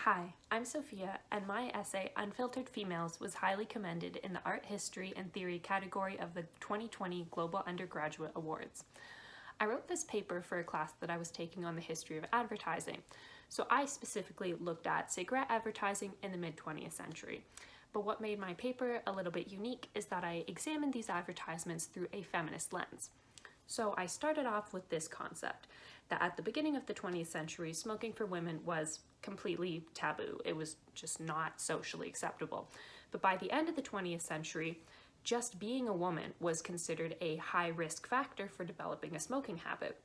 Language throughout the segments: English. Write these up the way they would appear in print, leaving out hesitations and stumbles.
Hi, I'm Sophia, and my essay, Unfiltered Females, was highly commended in the Art History and Theory category of the 2020 Global Undergraduate Awards. I wrote this paper for a class that I was taking on the history of advertising, so I specifically looked at cigarette advertising in the mid-20th century. But what made my paper a little bit unique is that I examined these advertisements through a feminist lens. So I started off with this concept that at the beginning of the 20th century, smoking for women was completely taboo. It was just not socially acceptable. But by the end of the 20th century, just being a woman was considered a high risk factor for developing a smoking habit.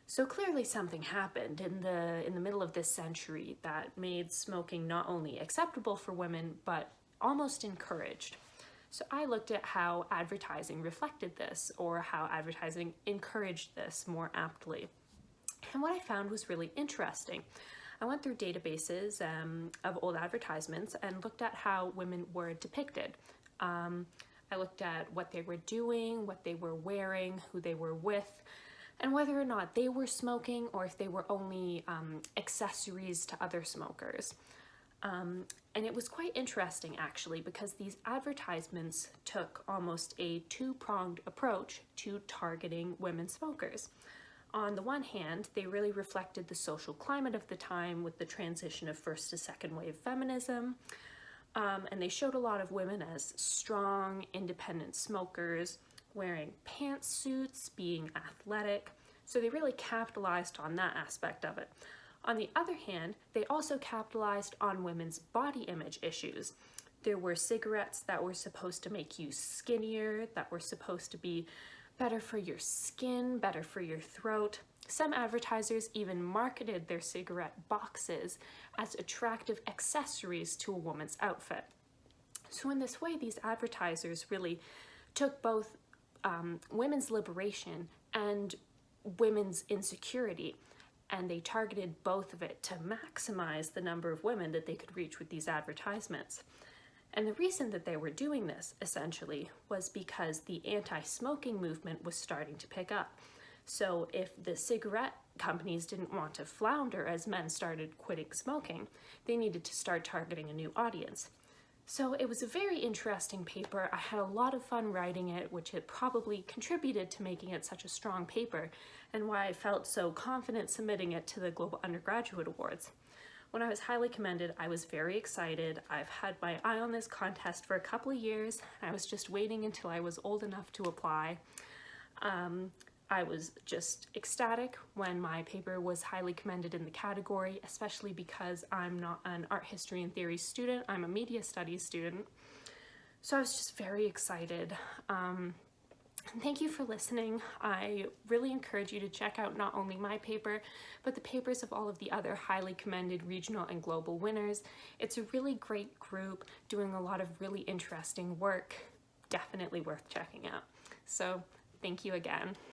So clearly something happened in the middle of this century that made smoking not only acceptable for women, but almost encouraged. So I looked at how advertising reflected this, or how advertising encouraged this more aptly. And what I found was really interesting. I went through databases of old advertisements and looked at how women were depicted. I looked at what they were doing, what they were wearing, who they were with, and whether or not they were smoking or if they were only accessories to other smokers. And it was quite interesting actually, because these advertisements took almost a two-pronged approach to targeting women smokers. On the one hand, they really reflected the social climate of the time with the transition of first to second wave feminism, and they showed a lot of women as strong, independent smokers, wearing pantsuits, being athletic, so they really capitalized on that aspect of it. On the other hand, they also capitalized on women's body image issues. There were cigarettes that were supposed to make you skinnier, that were supposed to be better for your skin, better for your throat. Some advertisers even marketed their cigarette boxes as attractive accessories to a woman's outfit. So in this way, these advertisers really took both women's liberation and women's insecurity, and they targeted both of it to maximize the number of women that they could reach with these advertisements. And the reason that they were doing this, essentially, was because the anti-smoking movement was starting to pick up. So if the cigarette companies didn't want to flounder as men started quitting smoking, they needed to start targeting a new audience. So it was a very interesting paper. I had a lot of fun writing it, which it probably contributed to making it such a strong paper, and why I felt so confident submitting it to the Global Undergraduate Awards. When I was highly commended, I was very excited. I've had my eye on this contest for a couple of years. I was just waiting until I was old enough to apply. I was just ecstatic when my paper was highly commended in the category, especially because I'm not an art history and theory student, I'm a media studies student. So I was just very excited. Thank you for listening. I really encourage you to check out not only my paper, but the papers of all of the other highly commended regional and global winners. It's a really great group doing a lot of really interesting work. Definitely worth checking out. So thank you again.